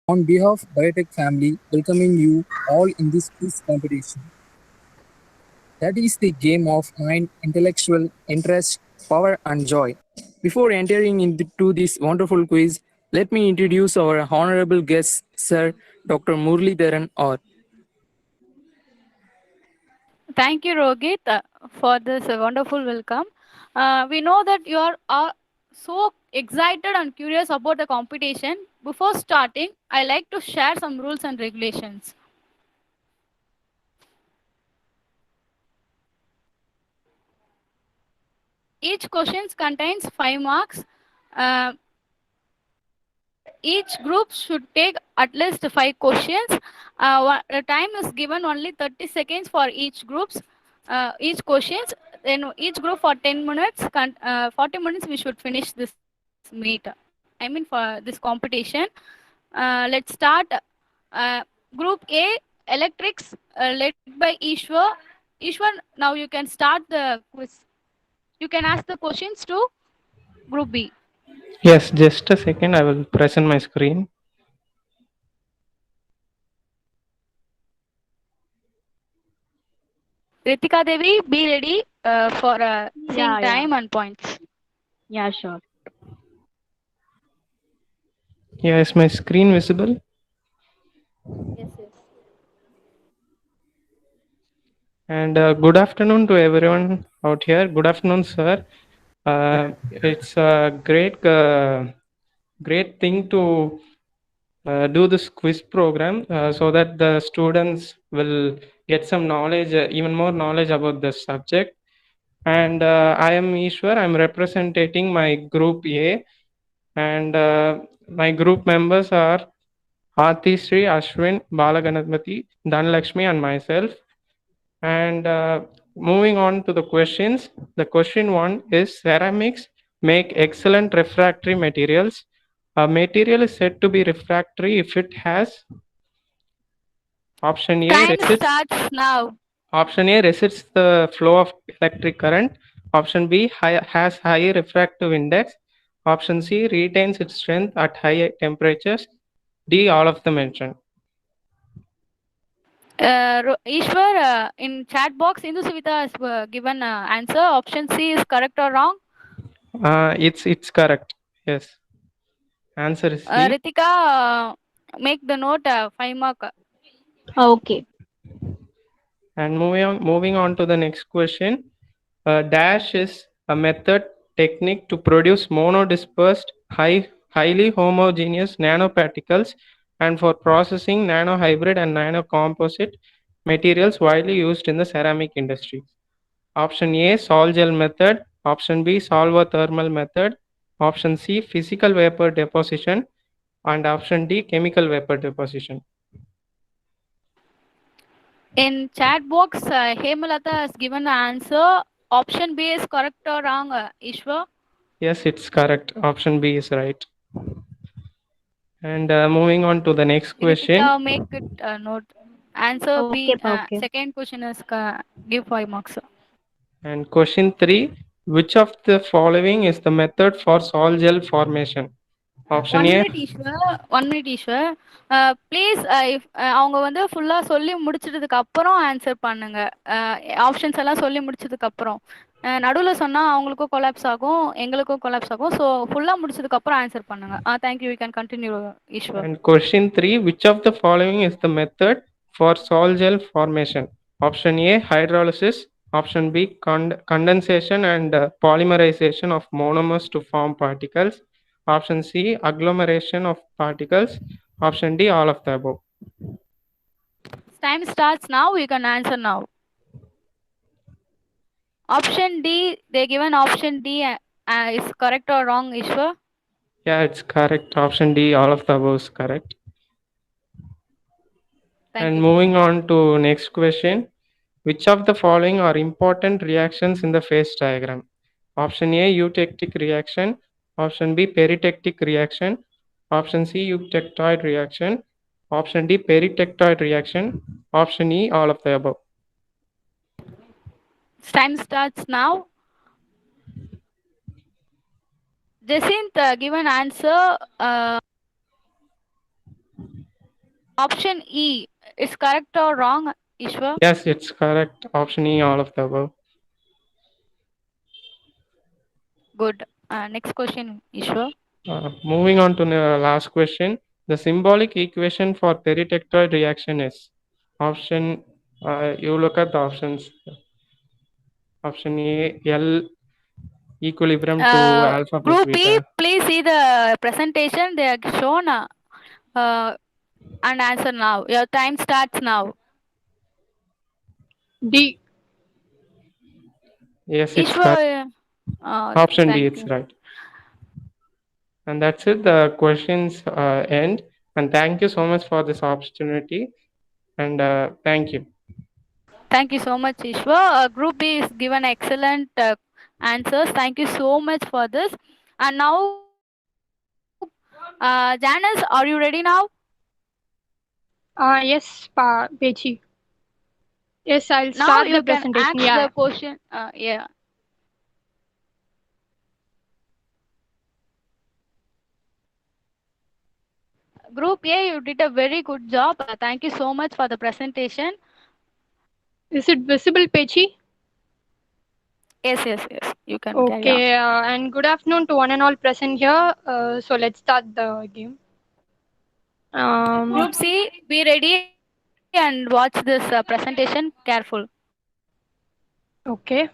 On behalf of Biotech family, welcoming you all in this quiz competition. That is the game of mind, intellectual interest, power, and joy. Before entering into this wonderful quiz, let me introduce our honorable guest, Sir Dr. Murli Dharan or Thank you, Rohit, for this wonderful welcome. We know that you are so excited and curious about the competition. Before starting, I like to share some rules and regulations. Each question contains 5 marks. Uh, each group should take at least 5 questions. The time is given only 30 seconds for each groups, each questions. Then each group for 10 minutes, 40 minutes we should finish this meet. I mean for this competition. Let's start. Group A, electrics, led by Ishwar. Ishwar, now you can start the quiz. You can ask the questions to Group B. Yes, just a second. I will present my screen. Ritika Devi, be ready for seeing Yeah, yeah, time and points. yeah, sure. Yeah, is my screen visible? Yes, yes. And good afternoon to everyone out here. Good afternoon, sir. It's a great thing to do this quiz program so that the students will get some knowledge, even more knowledge about the subject. And I am Ishwar. I'm representing my group A, and my group members are Aarti Sri, Ashwin, Balaganapati, Dhanlakshmi, and myself. And moving on to the questions, the question one is ceramics make excellent refractory materials. A material is said to be refractory if it has option A Time resists starts now. option A resists the flow of electric current. Option B has high refractive index. Option C retains its strength at high temperatures. D all of the mentioned. Ishwar, in chat box, Indhu Savita has given answer. Option C is correct or wrong? It's correct. Yes. Answer is C. Ritika, make the note 5 mark. Okay. And moving on to the next question. Dash is a method technique to produce monodispersed, highly homogeneous nanoparticles and for processing nanohybrid and nanocomposite materials widely used in the ceramic industry. Option A, sol gel method. Option B, solvothermal method. Option C, physical vapor deposition. And option D, chemical vapor deposition. In chat box, Hemalata has given the answer. Option B is correct or wrong, Ishwar? Yes, it's correct. Option B is right. And moving on to the next question. Ritika, make it note. Answer Okay, B. okay. Second question is give 5 marks. And question 3. Which of the following is the method for sol gel formation? Option one A. Minute Eshwar one minute Eshwar please if அவங்க வந்து ஃபுல்லாக சொல்லி முடிச்சிட்டதுக்கு அப்புறம் answer பண்ணுங்க. Options எல்லாம் சொல்லி முடிச்சதுக்கு அப்புறம் நடுவில் சொன்னால் அவங்களுக்கும் கொலாப்ஸ் ஆகும், எங்களுக்கும் கொலாப்ஸ் ஆகும். ஸோ ஃபுல்லாக முடிச்சதுக்கு அப்புறம் ஆன்சர் பண்ணுங்க. Thank you, you can continue Eshwar. And question 3. Which of the following is the method for sol gel formation? Option A. Hydrolysis. Option B. Condensation and polymerization of monomers to form particles. Option C. Agglomeration of particles. Option D. All of the above. Time starts now, you can answer now. Option D, they given option D is correct or wrong, Ishwar? Yeah, it's correct. Option D. All of the above is correct. Thank And you. moving on to next question. Which of the following are important reactions in the phase diagram? Option A, eutectic reaction. Option B, peritectic reaction. Option C, eutectoid reaction. Option D, peritectoid reaction. Option E, all of the above. Time starts now. Jacinth, given answer. Option E is correct or wrong, Ishwar? Yes, it's correct. Option E, all of the above. Good. Next question, Ishwar. Moving on to the last question. The symbolic equation for peritectoid reaction is option. You look at the options. Option A, L equilibrium to alpha plus Group B, beta. please see the presentation. They are shown and answer now. Your time starts now. D. Yes, it's correct. Ishwar, Option D, thank it's you. right. And that's it. The questions end. And thank you so much for this opportunity. And thank you. Thank you so much, Ishwar. Group B is given excellent answers. Thank you so much for this. And now, Janice, are you ready now? Yes, Pechi. Yes, I'll Now start you the can presentation. ask Yeah. the question. Yeah. Group A, you did a very good job. Thank you so much for the presentation. Is it visible, Pechi? Yes, yes, yes. You can carry on. Okay, and good afternoon to one and all present here. So let's start the game. Group C, be ready and watch this presentation careful. Okay.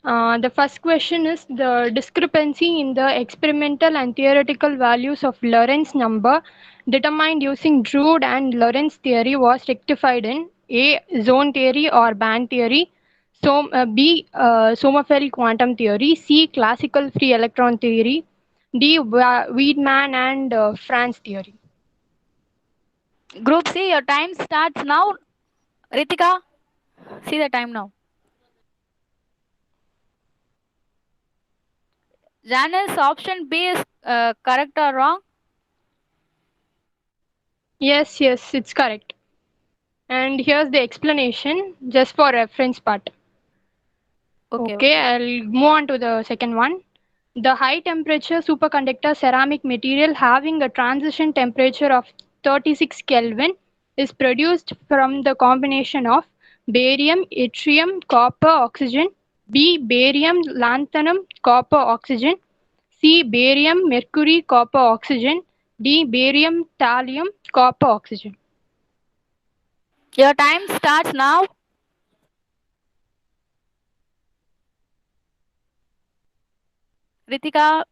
The first question is the discrepancy in the experimental and theoretical values of Lorentz number determined using Drude and Lorentz theory was rectified in A. Zone theory or band theory, B. Sommerfeld quantum theory, C. Classical free electron theory, D. Wiedemann and Franz theory. Group C, your time starts now. Ritika, see the time now. Janice, option B is correct or wrong? Yes, yes, it's correct. And here's the explanation just for reference part. Okay, Okay, okay. I'll move on to the second one. The high temperature superconductor ceramic material having a transition temperature of 36 Kelvin is produced from the combination of barium, yttrium, copper, oxygen, B. Barium, lanthanum, copper, oxygen, C. Barium, mercury, copper, oxygen, D. Barium, thallium, copper, oxygen. Your time starts now. Ritika,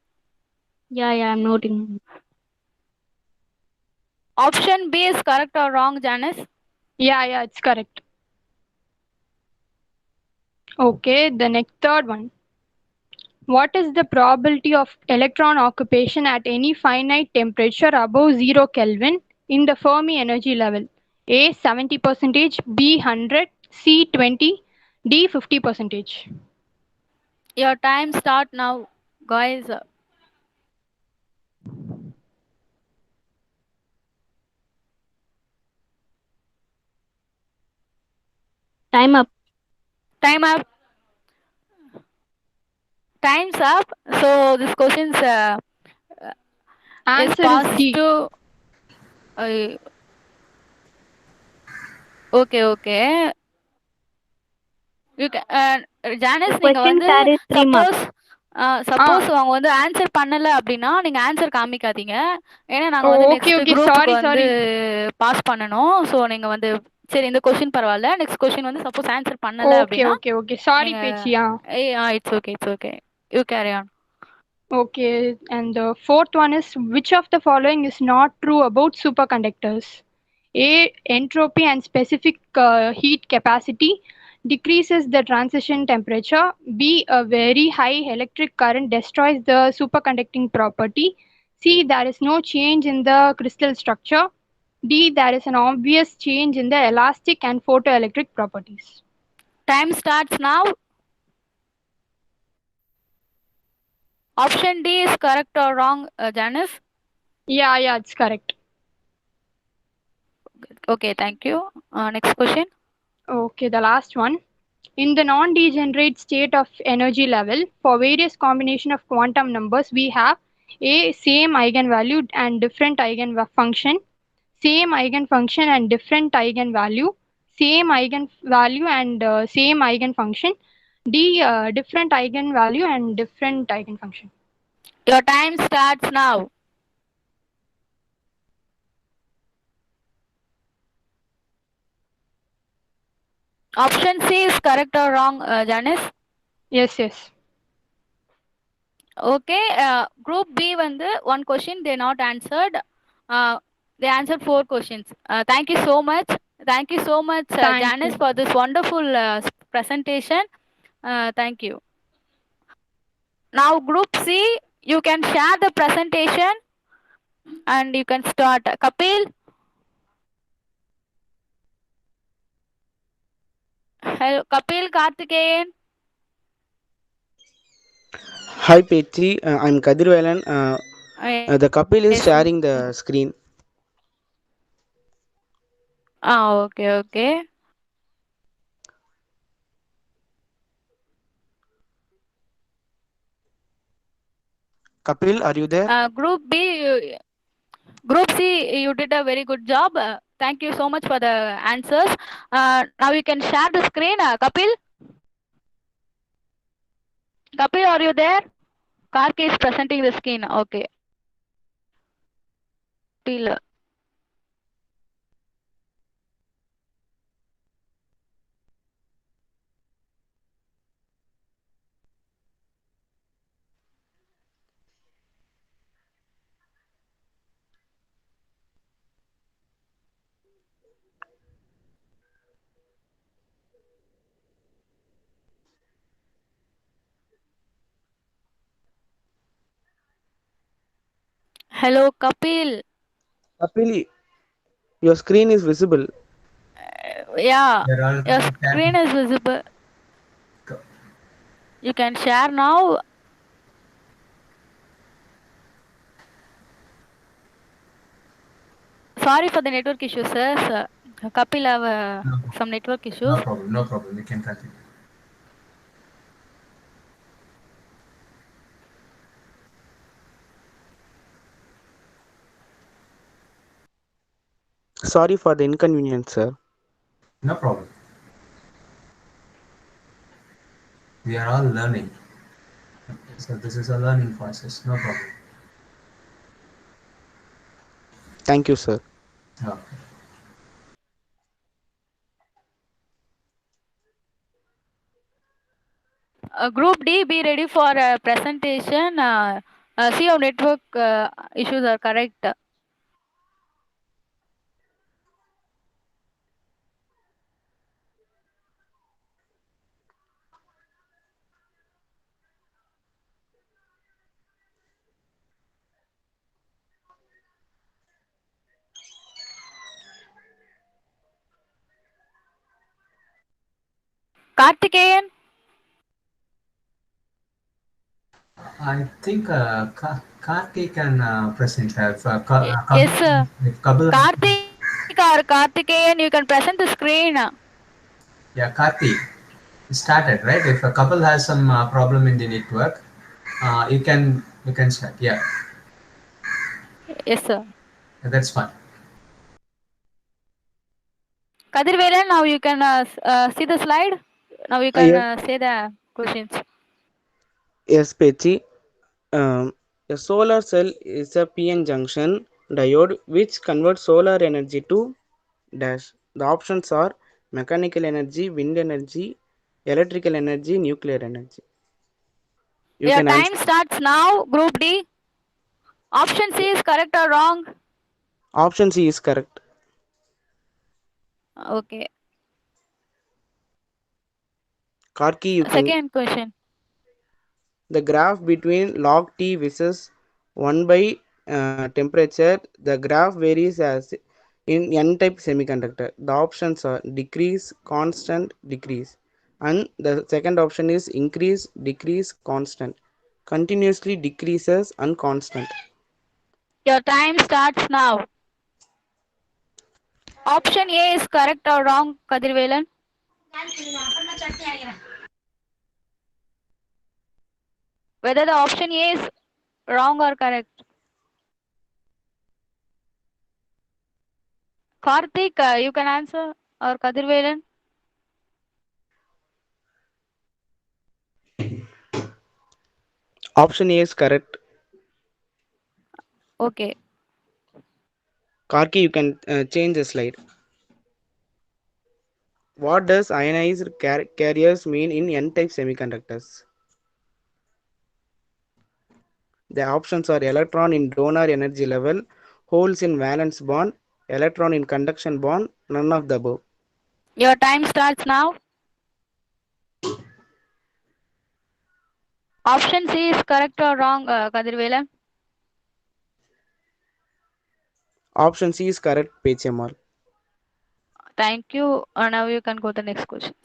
Yeah, I'm noting. option B is correct or wrong, Janice? Yeah, it's correct. Okay, the next third one. What is the probability of electron occupation at any finite temperature above 0 Kelvin in the Fermi energy level? A 70%, B 100, C 20, D 50%. Your time start now, guys. Time up. Time up. Time's up. So this question's is Answer is passed D. to. Okay, okay. You can, Janice, The நீங்க question வந்து carries 3 marks. Suppose அவங்க வந்து answer பண்ணல அப்படின்னா நீங்க answer காமிக்காதீங்க. ஏன்னா நாங்க Oh, வந்து okay, நெக்ஸ்ட் okay. குரூப்புக்கு Sorry, வந்து sorry. பாஸ் பண்ணணும். ஸோ நீங்க வந்து சரி இந்த கொஸ்டின் பரவாயில்ல. நெக்ஸ்ட் கொஸ்டின் வந்து சப்போஸ் ஆன்சர் பண்ணல Okay, அப்படின்னா okay, okay. Sorry, நீங்க Pechi. It's okay, it's okay. You carry on. Okay, and the fourth one is which of the following is not true about superconductors? A. Entropy and specific heat capacity decreases the transition temperature. B. A very high electric current destroys the superconducting property. C. There is no change in the crystal structure. D. There is an obvious change in the elastic and photoelectric properties. Time starts now. Option D is correct or wrong, Janice? Yeah, it's correct. Okay, thank you. Next question. Okay, the last one. In the non-degenerate state of energy level, for various combination of quantum numbers, we have A. Same eigenvalue and different eigenfunction. same eigenfunction and different eigenvalue, same eigenvalue and same eigenfunction. D, different eigenvalue and different eigenfunction. Your time starts now. Option C is correct or wrong, Janice? Yes, yes. Okay, group B one question they not answered. They answered 4 questions. Thank you so much. Thank you so much, Thank Janice, you. for this wonderful presentation. Thank you. Now, group C, you can share the presentation and you can start. Kapil? Hello, Kapil, Karthikeyan? Hi Petri, I'm Kadirvelan. The Kapil is Yes. sharing the screen. Okay, okay. Kapil, are you there? Group B, Group C, you did a very good job. Thank you so much for the answers. Now you can share the screen. Kapil? Kapil, are you there? Karki is presenting the screen. Okay. Till. Hello, Kapil. Kapil, your screen is visible. Yeah, your screen is visible. You can share now. Sorry for the network issues, sir. Kapil have some network issues. No problem. You can continue. Sorry for the inconvenience, sir. No problem. We are all learning. So this is a learning process. No problem. Thank you, sir. Okay. Group D, be ready for a presentation. See how network issues are correct. Karthikeyan? I think Karthi can present. Yes, sir. If Kabul, Karthik or Karthikeyan, you can present the screen. yeah, Karthi started right. If a couple has some problem in the network, you can start. Yeah, Yes, sir. that's fine. Kadirvelan, now you can see the slide. Now you can Yes, say the questions. yes, Petri. A solar cell is a PN junction diode which converts solar energy to dash. The options are mechanical energy, wind energy, electrical energy, nuclear energy. You Your can time answer. starts now. Group D. Option C is correct or wrong? Option C is correct. Okay. Karki, you can. Second question. The graph between log T versus 1 by temperature, the graph varies as in n type semiconductor. The options are decrease, constant, decrease. And the second option is increase, decrease, constant. Continuously decreases and constant. Your time starts now. Option A is correct or wrong, Kadirvelan? Whether the option A is wrong or correct. Karthik, you can answer, or Kadirvelan? Option A is correct. Okay. Karki, you can change the slide. What does ionized carriers mean in N-type semiconductors? The options are electron in donor energy level, holes in valence bond, electron in conduction bond, none of the above. Your time starts now. Option C is correct or wrong, Kadirvelan? Option C is correct, Pechemal. Thank you. Now you can go to the next questions.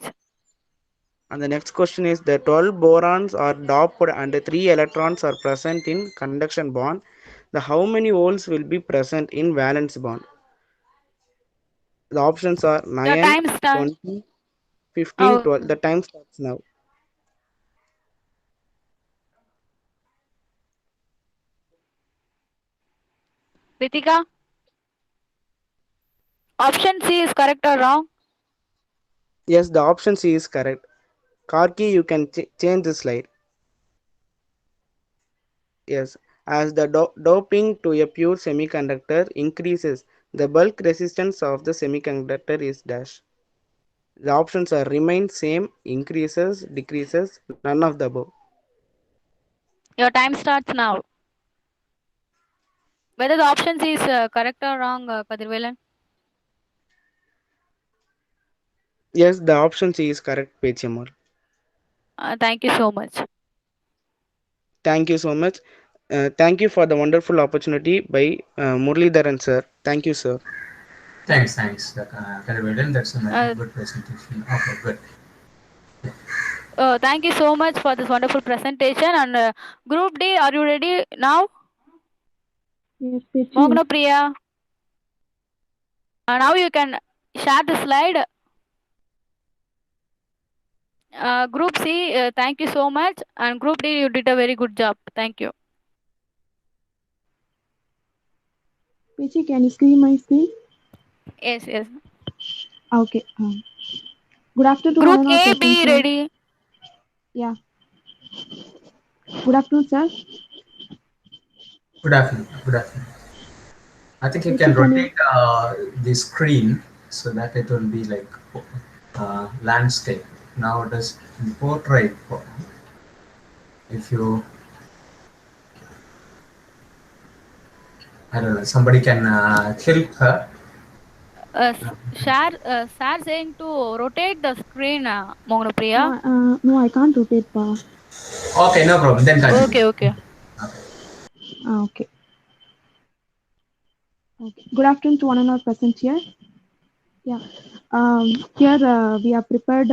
And the next question is the 12 borons are doped and 3 electrons are present in conduction bond. The how many holes will be present in valence bond? The options are Your 9, time starts. 20, 15, Oh, 12. The time starts now. Ritika? Option C is correct or wrong? Yes, the option C is correct. Karki, you can change the slide. Yes, as the doping to a pure semiconductor increases, the bulk resistance of the semiconductor is dash. The options are remain same, increases, decreases, none of the above. Your time starts now. Whether the option C is correct or wrong, Kadirvelan? Yes, the option C is correct, Pechemal. Thank you so much. Thank you so much. Thank you for the wonderful opportunity by Muralidharan sir. Thank you, sir. Thanks, Kadirvelan. That's a Uh, good presentation. Okay, good. Thank you so much for this wonderful presentation. And Group D, are you ready now? Yes, Pechi. Mogno Priya. Now you can share the slide. Group C, thank you so much. And Group D, you did a very good job. Thank you. Pechi, can you see my screen? Yes. Okay. Good afternoon to Group one and all A, present B, here. ready. Yeah. Good afternoon, sir. Good afternoon. Good afternoon. I think you Pechi, can can you? rotate the screen so that it will be like landscape. Now it is in portrait. If you, I don't know, somebody can help her. Share saying to rotate the screen, Mogno Priya. No, I can't rotate, pa. Okay, no problem. Then continue. Okay. Okay. Good afternoon to one and all present here. Yeah. Here we have prepared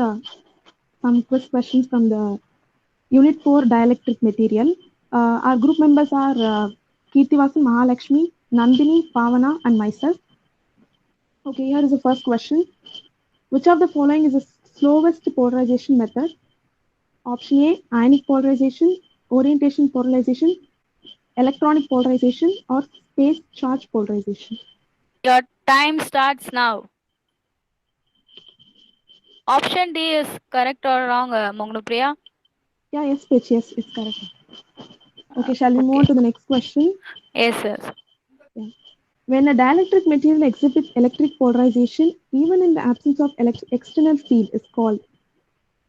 some quiz questions from the Unit 4 Dielectric Material. Our group members are Kirtivasan, Mahalakshmi, Nandini, Pavana, and myself. Okay, here is the first question. Which of the following is the slowest polarization method? Option A, ionic polarization, orientation polarization, electronic polarization, or space charge polarization. Your time starts now. Option D is correct or wrong, Mogno Priya? Yeah, yes, Pitch, yes, it's correct. Okay, shall we move on to the next question? Yes, sir. Yeah. When a dielectric material exhibits electric polarization, even in the absence of external field, is called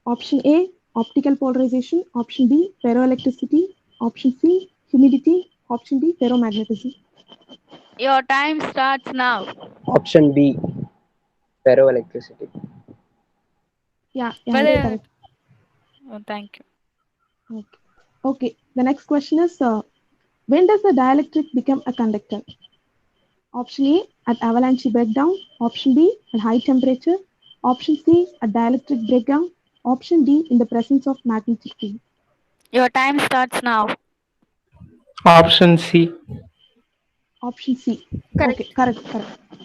option A, optical polarization, option B, ferroelectricity, option C, humidity, option D, ferromagnetism. Your time starts now. Option B, ferroelectricity. Yeah, Whether... it's correct. Oh, thank you. Okay. The next question is, when does the dielectric become a conductor? Option A, at avalanche breakdown. Option B, at high temperature. Option C, at dielectric breakdown. Option D, in the presence of magnetic field. Your time starts now. Option C. Option C. Correct. Okay, correct.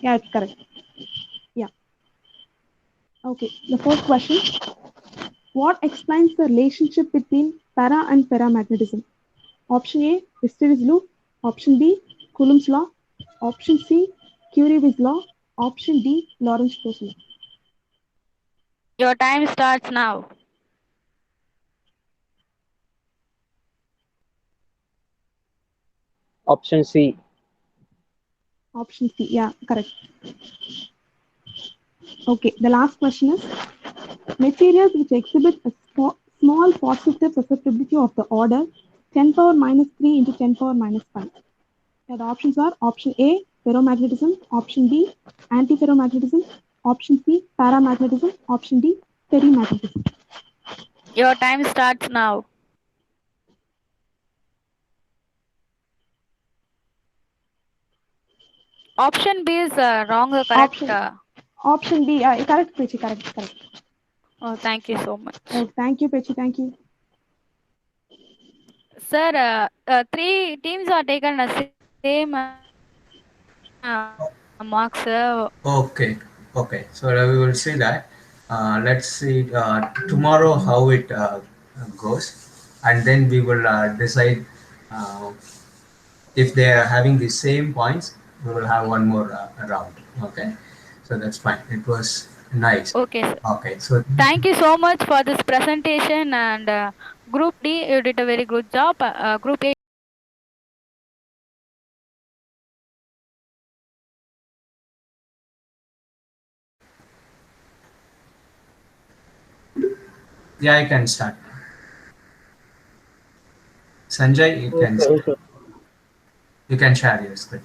Yeah, it's correct. Yeah. Okay, the fourth question. What explains the relationship between para and paramagnetism? Option A, Hysteri's law. Option B, Coulomb's law. Option C, Curie's law. Option D, Lawrence Toshner. Your time starts now. Option C. Option C, yeah, correct. Okay, the last question is materials which exhibit a small positive susceptibility of the order 10 power minus 3 into 10 power minus 5. Yeah, the options are option A, ferromagnetism, option B, antiferromagnetism, option C, paramagnetism, option D, ferrimagnetism. Your time starts now. Option B is wrong or correct? Option B, correct, Pechi, correct. Oh, thank you so much. Oh, thank you, Pechi, thank you. Sir, three teams are taken the same marks. Okay, okay. So we will see that. Let's see tomorrow how it goes, and then we will decide uh, if they are having the same points. We will have one more round. Okay, so that's fine. It was nice. Okay, sir. Okay, so Thank you so much for this presentation, and Group D, you did a very good job. Group A. yeah, I can start. Sanjay, you can Okay. you can share your screen.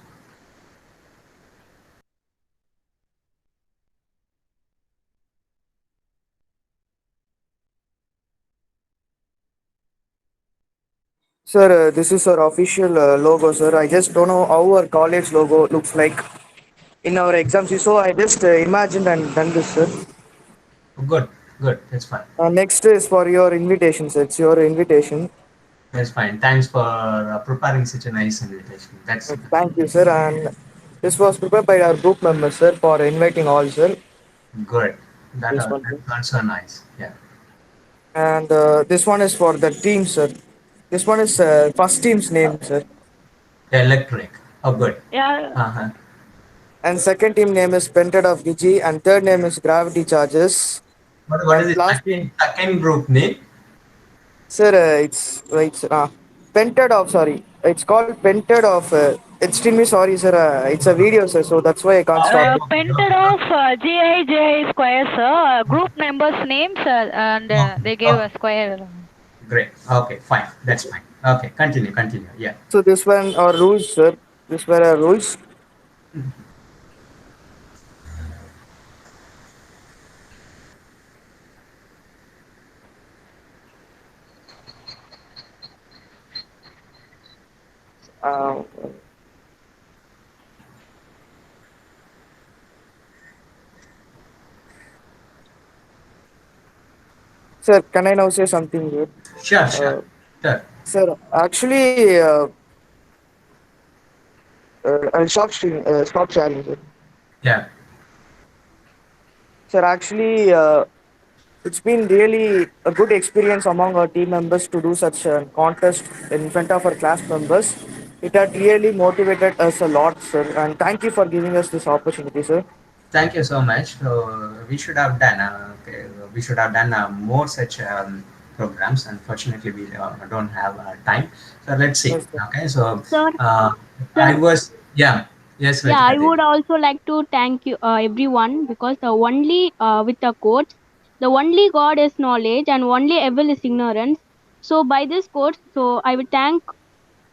Sir, this is our official logo, sir. I just don't know how our college logo looks like in our exams. So I just imagined and done this, sir. Good, good. That's fine. Next is for your invitation, sir. It's your invitation. That's fine. Thanks for preparing such a nice invitation. That's Thank you, sir. And this was prepared by our group members, sir, for inviting all, sir. good. That This one, sir. that's also nice. Yeah. And this one is for the team, sir. This one is first team's name, sir. Electric. Oh, good. Yeah. Uh-huh. And second team name is Pented of Gigi. And third name is Gravity Charges. What is And the last team, second group name? sir, it's Pented of, sorry. It's called Pented of. Extremely sorry, sir. It's a video, sir. So that's why I can't stop. Painted of GI square, sir. Group members' names, and they gave a square. Great. Okay, fine. That's fine. Okay, continue. Yeah. So this one our rules, sir. This were our rules. Uh, Sir, can I now say something good? Sure. Sure. Sir, actually, I'll stop sharing, sir. Yeah. Sir, actually, it's been really a good experience among our team members to do such a contest in front of our class members. It had really motivated us a lot, sir. And thank you for giving us this opportunity, sir. Thank you so much. So we should have done. We should have done more such programs. Unfortunately, we don't have time. So let's see. Yes, sir. Okay. So Sir, I was yes. yeah, I Ritika would Devi. also like to thank you everyone because the only with the quotes, the only God is knowledge and only evil is ignorance. So by this quotes, so I would thank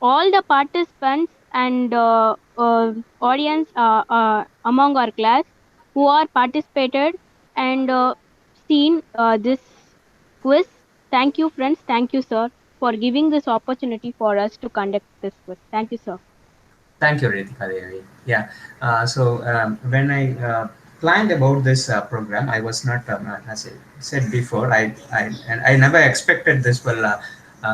all the participants and audience among our class who are participated and seen this quiz. Thank you, friends. Thank you, sir, for giving this opportunity for us to conduct this quiz. Thank you, sir. Thank you, Ritika Devi. Yeah. When I planned about this program, I was not, as I said before, I never expected this will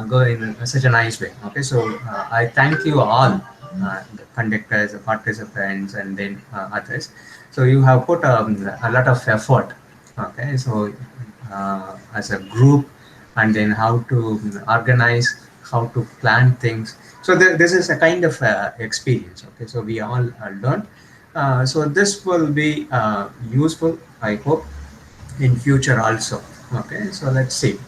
go in such a nice way. Okay. So I thank you all, the conductors, the participants, and then others. So you have put a lot of effort. Okay. So as a group, and then how to organize, how to plan things. So this is a kind of experience. Okay, so we all learned, So this will be useful, I hope, in future also. Okay, so let's see.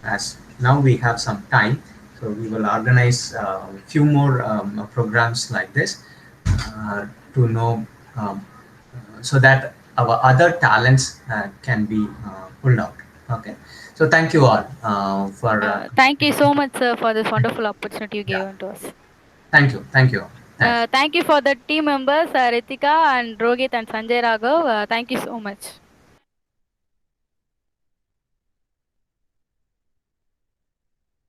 As now we have some time, so we will organize a few more programs like this to know, so that our other talents can be pulled out. Okay, so thank you all for Thank you so much, sir, for this wonderful opportunity you yeah, gave to us. thank you, thanks. Thank you for the team members, Ritika and Rohit and Sanjay Raghav. Thank you so much.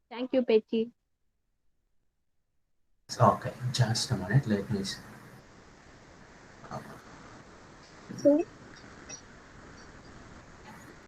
Thank you, Pechi. Okay, just a minute, let me. So